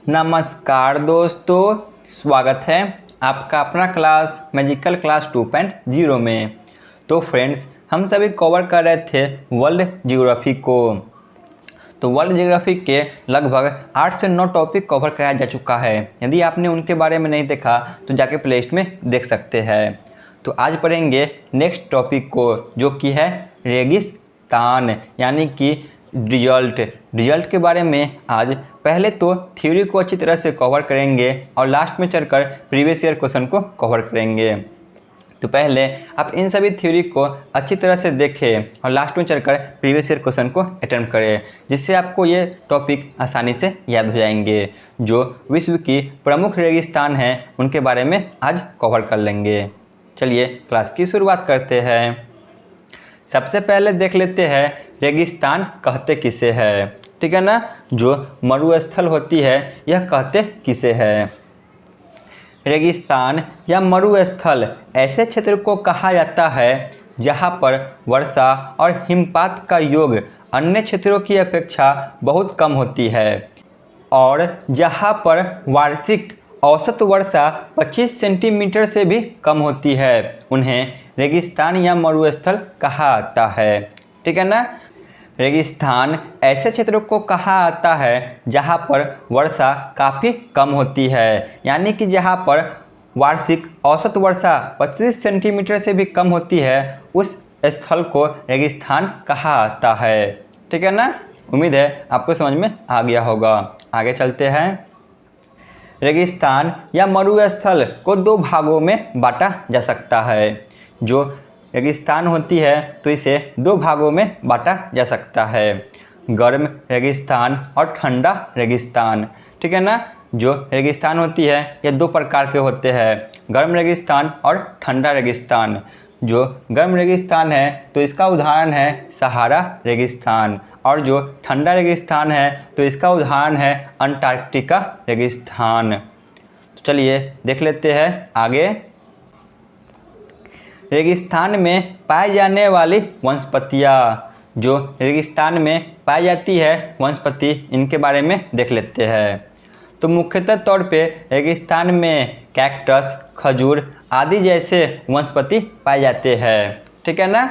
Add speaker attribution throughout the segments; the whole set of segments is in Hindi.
Speaker 1: नमस्कार दोस्तों, स्वागत है आपका अपना क्लास मैजिकल क्लास 2.0 में। तो फ्रेंड्स, हम सभी कवर कर रहे थे वर्ल्ड ज्योग्राफी को। तो वर्ल्ड ज्योग्राफी के लगभग 8 से 9 टॉपिक कवर कराया जा चुका है। यदि आपने उनके बारे में नहीं देखा तो जाके प्लेलिस्ट में देख सकते हैं। तो आज पढ़ेंगे नेक्स्ट टॉपिक को, जो कि है रेगिस्तान यानी कि डिजर्ट के बारे में। आज पहले तो थ्योरी को अच्छी तरह से कवर करेंगे और लास्ट में चलकर प्रीवियस ईयर क्वेश्चन को कवर करेंगे। तो पहले आप इन सभी थ्योरी को अच्छी तरह से देखें और लास्ट में चलकर प्रीवियस ईयर क्वेश्चन को अटेम्प्ट करें, जिससे आपको ये टॉपिक आसानी से याद हो जाएंगे। जो विश्व की प्रमुख रेगिस्तान हैं उनके बारे में आज कवर कर लेंगे। चलिए क्लास की शुरुआत करते हैं। सबसे पहले देख लेते हैं रेगिस्तान कहते किसे है। ठीक है ना, जो मरुस्थल होती है यह कहते किसे है। रेगिस्तान या मरुस्थल ऐसे क्षेत्र को कहा जाता है जहां पर वर्षा और हिमपात का योग अन्य क्षेत्रों की अपेक्षा बहुत कम होती है और जहां पर वार्षिक औसत वर्षा 25 सेंटीमीटर से भी कम होती है, उन्हें रेगिस्तान या मरुस्थल कहा जाता है। ठीक है ना, रेगिस्तान ऐसे क्षेत्रों को कहा जाता है जहां पर वर्षा काफ़ी कम होती है, यानी कि जहां पर वार्षिक औसत वर्षा 25 सेंटीमीटर से भी कम होती है, उस स्थल को रेगिस्तान कहा जाता है। ठीक है ना, उम्मीद है आपको समझ में आ गया होगा। आगे चलते हैं। रेगिस्तान या मरुस्थल को 2 भागों में बांटा जा सकता है। जो रेगिस्तान होती है तो इसे 2 भागों में बांटा जा सकता है, गर्म रेगिस्तान और ठंडा रेगिस्तान। ठीक है ना, जो रेगिस्तान होती है ये 2 प्रकार के होते हैं, गर्म रेगिस्तान और ठंडा रेगिस्तान। जो गर्म रेगिस्तान है तो इसका उदाहरण है सहारा रेगिस्तान, और जो ठंडा रेगिस्तान है तो इसका उदाहरण है अंटार्कटिका रेगिस्तान। तो चलिए देख लेते हैं आगे। रेगिस्तान में पाई जाने वाली वनस्पतियाँ। जो रेगिस्तान में पाई जाती है वनस्पति, इनके बारे में देख लेते हैं। तो मुख्यतः तौर पे रेगिस्तान में कैक्टस, खजूर आदि जैसे वनस्पति पाए जाते हैं। ठीक है ना,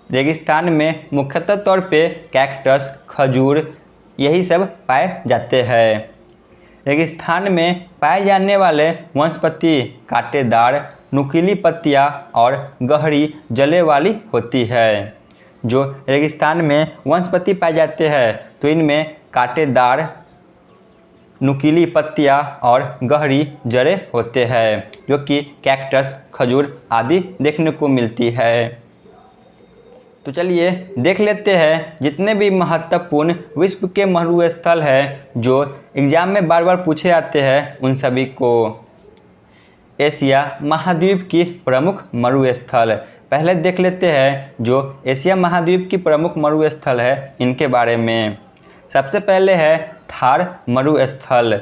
Speaker 1: रेगिस्तान में मुख्यतः तौर पे कैक्टस, खजूर यही सब पाए जाते हैं। रेगिस्तान में पाए जाने वाले वनस्पति कांटेदार, नुकीली पत्तियाँ और गहरी जले वाली होती है। जो रेगिस्तान में वनस्पति पाए जाते हैं तो इनमें कांटेदार, नुकीली पत्तियाँ और गहरी जड़ें होते हैं, जो कि कैक्टस, खजूर आदि देखने को मिलती है। तो चलिए देख लेते हैं जितने भी महत्वपूर्ण विश्व के मरुस्थल हैं जो एग्जाम में बार बार पूछे जाते हैं, उन सभी को। एशिया महाद्वीप की प्रमुख मरुस्थल पहले देख लेते हैं। जो एशिया महाद्वीप की प्रमुख मरुस्थल है इनके बारे में। सबसे पहले है थार मरुस्थल।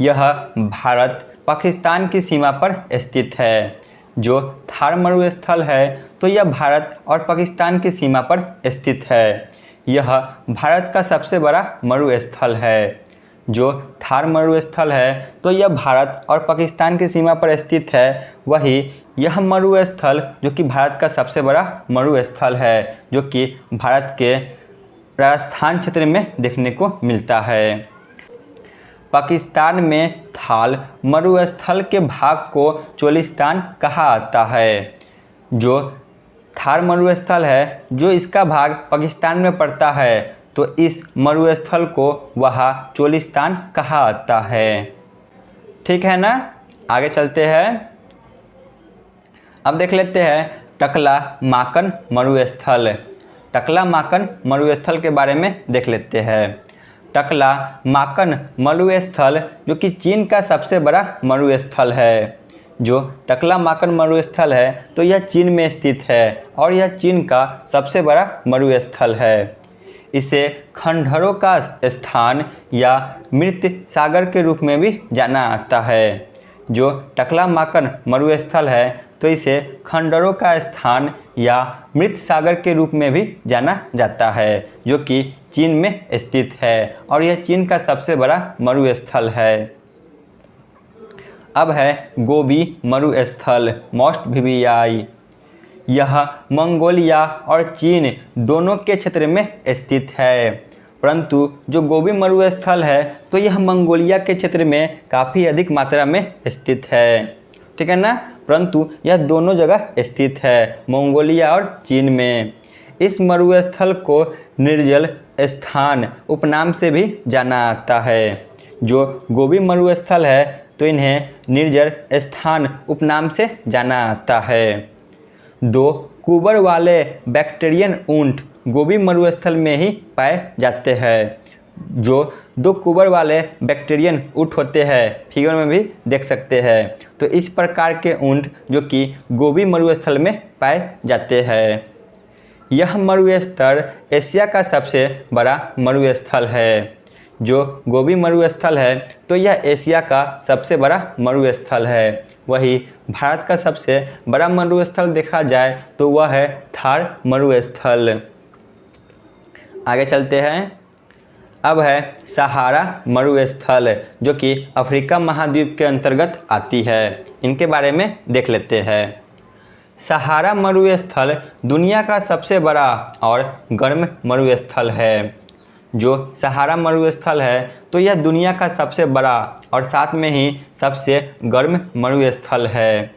Speaker 1: यह भारत पाकिस्तान की सीमा पर स्थित है। जो थार मरुस्थल है तो यह भारत और पाकिस्तान की सीमा पर स्थित है। यह भारत का सबसे बड़ा मरुस्थल है। जो थार मरुस्थल है तो यह भारत और पाकिस्तान की सीमा पर स्थित है। वही यह मरुस्थल जो कि भारत का सबसे बड़ा मरुस्थल है, जो कि भारत के राजस्थान क्षेत्र में देखने को मिलता है। पाकिस्तान में थाल मरुस्थल के भाग को चोलिस्तान कहा जाता है। जो थार मरुस्थल है, जो इसका भाग पाकिस्तान में पड़ता है, तो इस मरुस्थल को वहाँ चोलिस्तान कहा जाता है। ठीक है ना, आगे चलते हैं। अब देख लेते हैं टकला माकन मरुस्थल। टकला माकन मरुस्थल के बारे में देख लेते हैं। टकला माकन मरुस्थल जो कि चीन का सबसे बड़ा मरुस्थल है। जो टकला माकन मरुस्थल है तो यह चीन में स्थित है और यह चीन का सबसे बड़ा मरुस्थल है। इसे खंडहरों का स्थान या मृत सागर के रूप में भी जाना जाता है। जो टकला माकन मरुस्थल है तो इसे खंडरों का स्थान या मृत सागर के रूप में भी जाना जाता है, जो कि चीन में स्थित है और यह चीन का सबसे बड़ा मरुस्थल है। अब है गोबी मरुस्थल मोस्ट वीवीआई। यह मंगोलिया और चीन दोनों के क्षेत्र में स्थित है, परंतु जो गोबी मरुस्थल है तो यह मंगोलिया के क्षेत्र में काफ़ी अधिक मात्रा में स्थित है, ठीक है ना। परंतु यह दोनों जगह स्थित है, मंगोलिया और चीन में। इस मरुस्थल को निर्जल स्थान उपनाम से भी जाना जाता है। जो गोबी मरुस्थल है तो इन्हें निर्जल स्थान उपनाम से जाना जाता है। 2 कुबर वाले बैक्टीरियन ऊंट गोबी मरुस्थल में ही पाए जाते हैं। जो 2 कुबर वाले बैक्टीरियन ऊंट होते हैं, फिगर में भी देख सकते हैं, तो इस प्रकार के ऊंट जो कि गोबी मरुस्थल में पाए जाते हैं। यह मरुस्थल एशिया का सबसे बड़ा मरुस्थल है। जो गोबी मरुस्थल है तो यह एशिया का सबसे बड़ा मरुस्थल है। वही भारत का सबसे बड़ा मरुस्थल देखा जाए तो वह है थार मरुस्थल। आगे चलते हैं। अब है सहारा मरुस्थल, जो कि अफ्रीका महाद्वीप के अंतर्गत आती है। इनके बारे में देख लेते हैं। सहारा मरुस्थल दुनिया का सबसे बड़ा और गर्म मरुस्थल है। जो सहारा मरुस्थल है तो यह दुनिया का सबसे बड़ा और साथ में ही सबसे गर्म मरुस्थल है।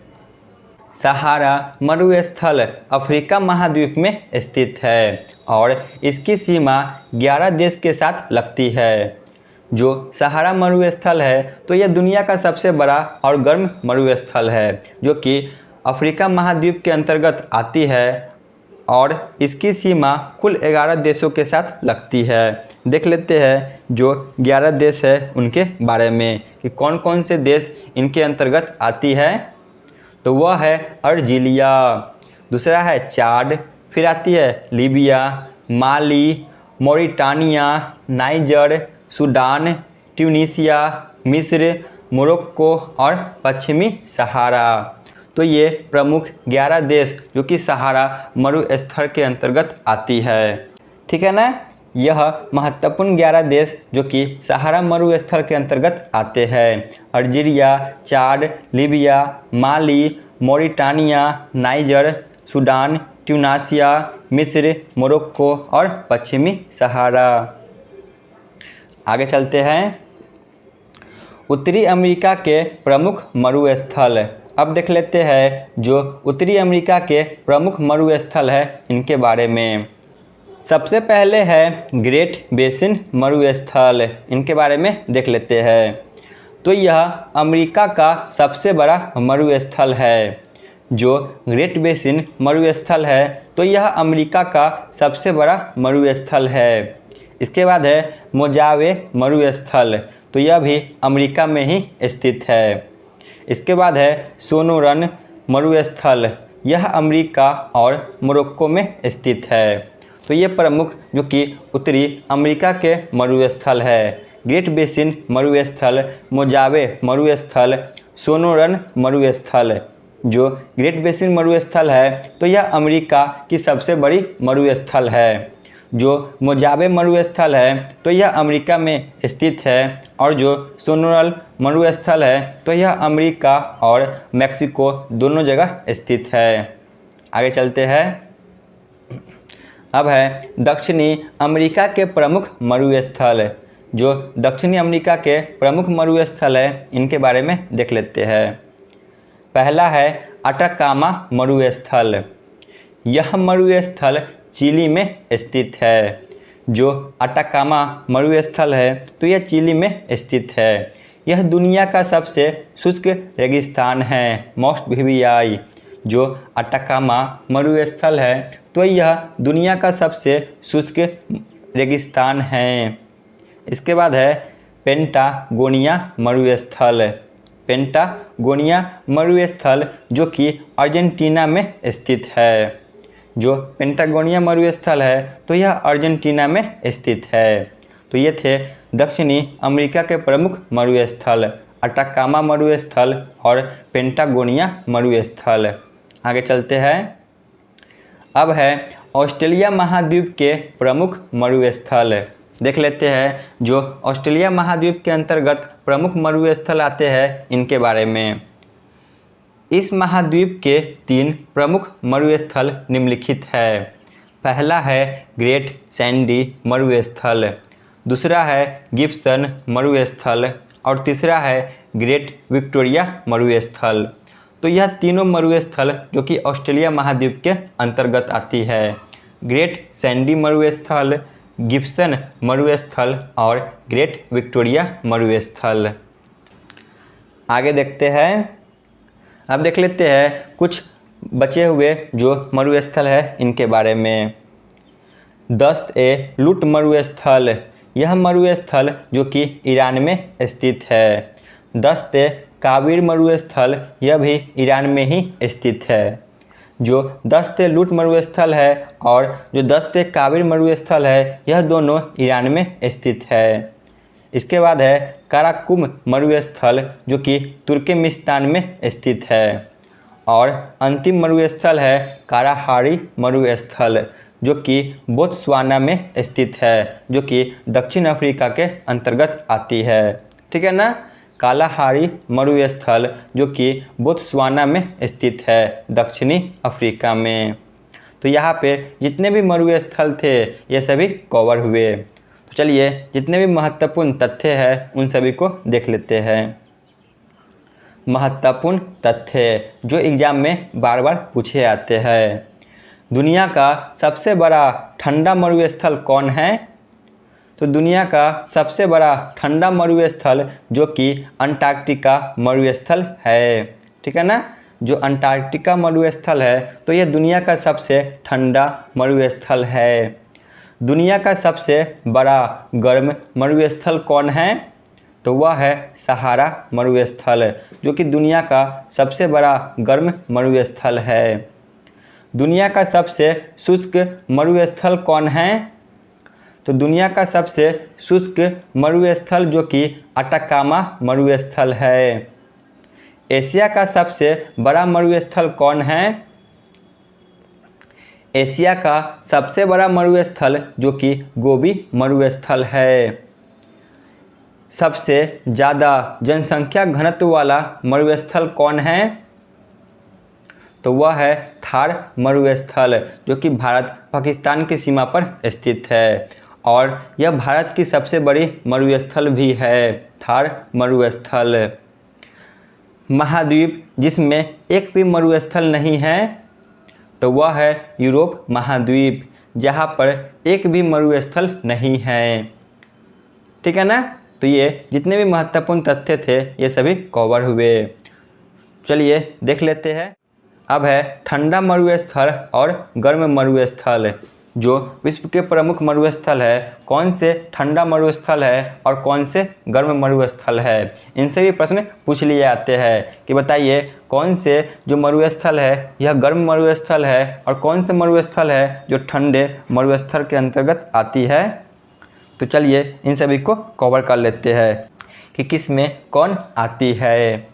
Speaker 1: सहारा मरुस्थल अफ्रीका महाद्वीप में स्थित है और इसकी सीमा 11 देश के साथ लगती है। जो सहारा मरुस्थल है तो यह दुनिया का सबसे बड़ा और गर्म मरुस्थल है, जो कि अफ्रीका महाद्वीप के अंतर्गत आती है और इसकी सीमा कुल 11 देशों के साथ लगती है। देख लेते हैं जो 11 देश है उनके बारे में कि कौन कौन से देश इनके अंतर्गत आती है। तो वह है अर्जीलिया, दूसरा है चाड, फिर आती है लीबिया, माली, मॉरिटानिया, नाइजर, सूडान, ट्यूनीसिया, मिस्र, मोरक्को और पश्चिमी सहारा। तो ये प्रमुख 11 देश जो कि सहारा मरुस्थल के अंतर्गत आती है, ठीक है ना। यह महत्वपूर्ण 11 देश जो कि सहारा मरुस्थल के अंतर्गत आते हैं: अर्जीरिया, चाड, लीबिया, माली, मॉरिटानिया, नाइजर, सूडान, ट्यूनीसिया, मिस्र, मोरक्को और पश्चिमी सहारा। आगे चलते हैं। उत्तरी अमेरिका के प्रमुख मरुस्थल। अब देख लेते हैं जो उत्तरी अमेरिका के प्रमुख मरुस्थल है इनके बारे में। सबसे पहले है ग्रेट बेसिन मरुस्थल। इनके बारे में देख लेते हैं। तो यह अमेरिका का सबसे बड़ा मरुस्थल है। जो ग्रेट बेसिन मरुस्थल है तो यह अमेरिका का सबसे बड़ा मरुस्थल है। इसके बाद है मोजावे मरुस्थल, तो यह भी अमेरिका में ही स्थित है। इसके बाद है सोनोरन मरुस्थल, यह अमेरिका और मोरक्को में स्थित है। तो ये प्रमुख जो कि उत्तरी अमेरिका के मरुस्थल है: ग्रेट बेसिन मरुस्थल, मोजावे मरुस्थल, सोनोरन मरुस्थल। जो ग्रेट बेसिन मरुस्थल है तो यह अमेरिका की सबसे बड़ी मरुस्थल है। जो मोजावे मरुस्थल है तो यह अमेरिका में स्थित है और जो सोनोरल मरुस्थल है तो यह अमेरिका और मैक्सिको दोनों जगह स्थित है। आगे चलते हैं। अब है दक्षिणी अमेरिका के प्रमुख मरुस्थल। जो दक्षिणी अमेरिका के प्रमुख मरुस्थल है इनके बारे में देख लेते हैं। पहला है अटाकामा मरुस्थल। यह मरुस्थल चिली में स्थित है। जो अटाकामा मरुस्थल है तो यह चिली में स्थित है। यह दुनिया का सबसे शुष्क रेगिस्तान है, मोस्ट वीवीआई। जो अटाकामा मरुस्थल है तो यह दुनिया का सबसे शुष्क रेगिस्तान है। इसके बाद है पेंटागोनिया मरुस्थल। पेंटागोनिया मरुस्थल जो कि अर्जेंटीना में स्थित है। जो पेंटागोनिया मरुस्थल है तो यह अर्जेंटीना में स्थित है। तो ये थे दक्षिणी अमेरिका के प्रमुख मरुस्थल: अटाकामा मरुस्थल और पेंटागोनिया मरुस्थल। आगे चलते हैं। अब है ऑस्ट्रेलिया महाद्वीप के प्रमुख मरुस्थल। देख लेते हैं जो ऑस्ट्रेलिया महाद्वीप के अंतर्गत प्रमुख मरुस्थल आते हैं इनके बारे में। इस महाद्वीप के 3 प्रमुख मरुस्थल निम्नलिखित है। पहला है ग्रेट सैंडी मरुस्थल, दूसरा है गिब्सन मरुस्थल और तीसरा है ग्रेट विक्टोरिया मरुस्थल। तो यह तीनों मरुस्थल जो कि ऑस्ट्रेलिया महाद्वीप के अंतर्गत आती है। ग्रेट सैंडी मरुस्थल, गिब्सन मरुस्थल और ग्रेट विक्टोरिया मरुस्थल। आगे देखते हैं। अब देख लेते हैं कुछ बचे हुए जो मरुस्थल है इनके बारे में। दस्त-ए-लूट मरुस्थल, यह मरुस्थल जो कि ईरान में स्थित है। दस्त-ए-काबिर मरुस्थल, यह भी ईरान में ही स्थित है। जो दस्त-ए-लूट मरुस्थल है और जो दस्त-ए-काबिर मरुस्थल है यह दोनों ईरान में स्थित है। इसके बाद है काराकुम मरुस्थल जो कि तुर्कमेनिस्तान में स्थित है। और अंतिम मरुस्थल है काराहारी मरुस्थल जो कि बोत्सवाना में स्थित है, जो कि दक्षिण अफ्रीका के अंतर्गत आती है। ठीक है ना। कालाहारी मरुस्थल जो कि बोत्सवाना में स्थित है, दक्षिणी अफ्रीका में। तो यहाँ पे जितने भी मरुस्थल थे ये सभी कवर हुए। तो चलिए जितने भी महत्वपूर्ण तथ्य हैं उन सभी को देख लेते हैं। महत्वपूर्ण तथ्य जो एग्जाम में बार बार पूछे आते हैं। दुनिया का सबसे बड़ा ठंडा मरुस्थल कौन है? तो दुनिया का सबसे बड़ा ठंडा मरुस्थल जो कि अंटार्कटिका मरुस्थल है। ठीक है ना। जो अंटार्कटिका मरुस्थल है तो यह दुनिया का सबसे ठंडा मरुस्थल है। दुनिया का सबसे बड़ा गर्म मरुस्थल कौन है? तो वह है सहारा मरुस्थल जो कि दुनिया का सबसे बड़ा गर्म मरुस्थल है। दुनिया का सबसे शुष्क मरुस्थल कौन है? तो दुनिया का सबसे शुष्क मरुस्थल जो कि अटाकामा मरुस्थल है। एशिया का सबसे बड़ा मरुस्थल कौन है? एशिया का सबसे बड़ा मरुस्थल जो कि गोबी मरुस्थल है। सबसे ज़्यादा जनसंख्या घनत्व वाला मरुस्थल कौन है? तो वह है थार मरुस्थल जो कि भारत पाकिस्तान की सीमा पर स्थित है और यह भारत की सबसे बड़ी मरुस्थल भी है, थार मरुस्थल। महाद्वीप जिसमें एक भी मरुस्थल नहीं है तो वह है यूरोप महाद्वीप, जहाँ पर एक भी मरुस्थल नहीं है। ठीक है ना। तो ये जितने भी महत्वपूर्ण तथ्य थे ये सभी कवर हुए। चलिए देख लेते हैं। अब है ठंडा मरुस्थल और गर्म मरुस्थल। जो विश्व के प्रमुख मरुस्थल है, कौन से ठंडा मरुस्थल है और कौन से गर्म मरुस्थल है, इनसे भी प्रश्न पूछ लिए जाते हैं कि बताइए कौन से जो मरुस्थल है यह गर्म मरुस्थल है और कौन से मरुस्थल है जो ठंडे मरुस्थल के अंतर्गत आती है। तो चलिए इन सभी को कवर कर लेते हैं कि किस में कौन आती है।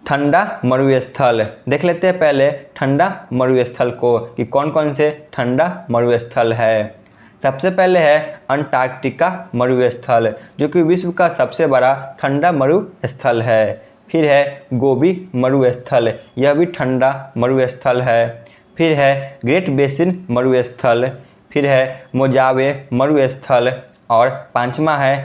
Speaker 1: ठंडा मरुस्थल देख लेते हैं पहले ठंडा मरुस्थल को कि कौन कौन से ठंडा मरुस्थल है। सबसे पहले है अंटार्कटिका मरुस्थल जो कि विश्व का सबसे बड़ा ठंडा मरुस्थल है। फिर है गोबी मरुस्थल, यह भी ठंडा मरुस्थल है। फिर है ग्रेट बेसिन मरुस्थल। फिर है मोजावे मरुस्थल और पांचवा है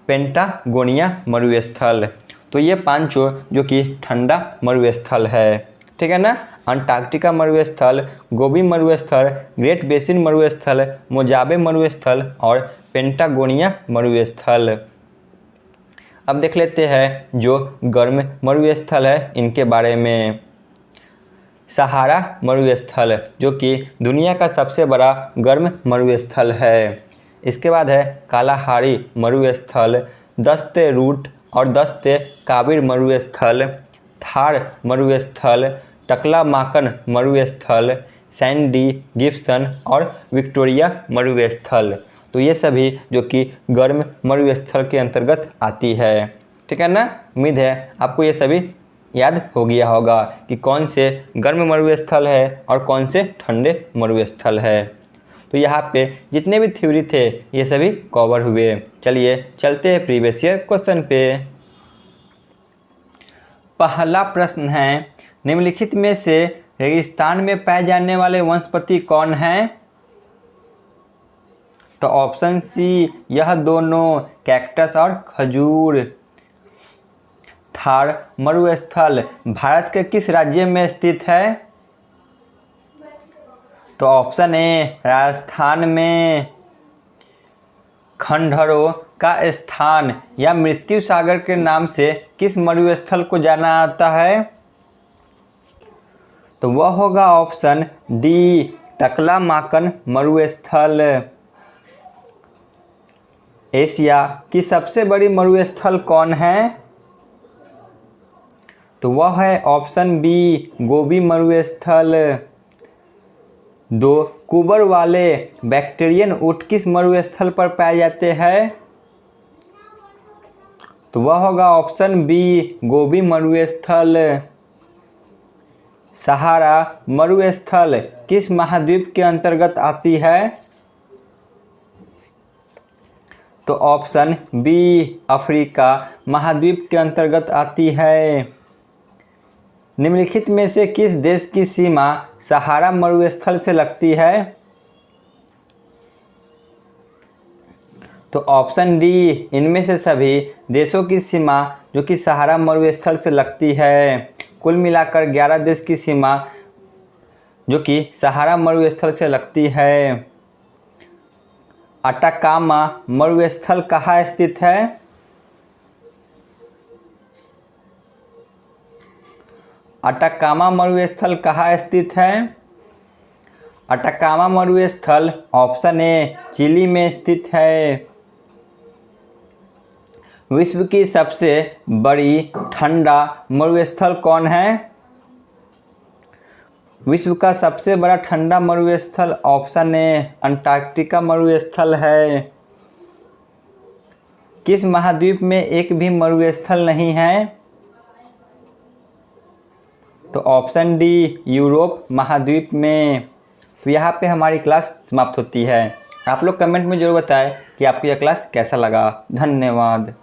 Speaker 1: पेंटागोनिया मरुस्थल। तो ये पांचों जो कि ठंडा मरुस्थल है। ठीक है ना। अंटार्कटिका मरुस्थल, गोबी मरुस्थल, ग्रेट बेसिन मरुस्थल, मोजावे मरुस्थल और पेंटागोनिया मरुस्थल। अब देख लेते हैं जो गर्म मरुस्थल है इनके बारे में। सहारा मरुस्थल जो कि दुनिया का सबसे बड़ा गर्म मरुस्थल है। इसके बाद है कालाहारी मरुस्थल, दस्त-ए-रूट और दस्त-ए-काबिर मरुस्थल, थार मरुस्थल, टकलामाकन मरुस्थल, सैंडी, गिब्सन और विक्टोरिया मरुस्थल। तो ये सभी जो कि गर्म मरुस्थल के अंतर्गत आती है। ठीक है ना। उम्मीद है आपको ये सभी याद हो गया होगा कि कौन से गर्म मरुस्थल है और कौन से ठंडे मरुस्थल है। तो यहाँ पे जितने भी थ्योरी थे ये सभी कवर हुए। चलिए चलते हैं प्रीवियस ईयर क्वेश्चन पे। पहला प्रश्न है, निम्नलिखित में से रेगिस्तान में पाए जाने वाले वनस्पति कौन हैं? तो ऑप्शन सी यह दोनों, कैक्टस और खजूर। थार मरुस्थल भारत के किस राज्य में स्थित है? तो ऑप्शन ए राजस्थान में। खंडहरों का स्थान या मृत्यु सागर के नाम से किस मरुस्थल को जाना जाता है? तो वह होगा ऑप्शन डी टकलामाकन मरुस्थल। एशिया की सबसे बड़ी मरुस्थल कौन है? तो वह है ऑप्शन बी गोबी मरुस्थल। दो कुबर वाले बैक्टीरियन ऊँट किस मरुस्थल पर पाए जाते हैं? तो वह होगा ऑप्शन बी गोबी मरुस्थल। सहारा मरुस्थल किस महाद्वीप के अंतर्गत आती है? तो ऑप्शन बी अफ्रीका महाद्वीप के अंतर्गत आती है। निम्नलिखित में से किस देश की सीमा सहारा मरुस्थल से लगती है? तो ऑप्शन डी इनमें से सभी देशों की सीमा जो कि सहारा मरुस्थल से लगती है। कुल मिलाकर 11 देश की सीमा जो कि सहारा मरुस्थल से लगती है। अटाकामा मरुस्थल कहाँ स्थित है? अटाकामा मरुस्थल कहाँ स्थित है? अटाकामा मरुस्थल ऑप्शन ए चिली में स्थित है। विश्व की सबसे बड़ी ठंडा मरुस्थल कौन है? विश्व का सबसे बड़ा ठंडा मरुस्थल ऑप्शन ए अंटार्कटिका मरुस्थल है। किस महाद्वीप में एक भी मरुस्थल नहीं है? तो ऑप्शन डी यूरोप महाद्वीप में। तो यहाँ पे हमारी क्लास समाप्त होती है। आप लोग कमेंट में जरूर बताएं कि आपको यह क्लास कैसा लगा। धन्यवाद।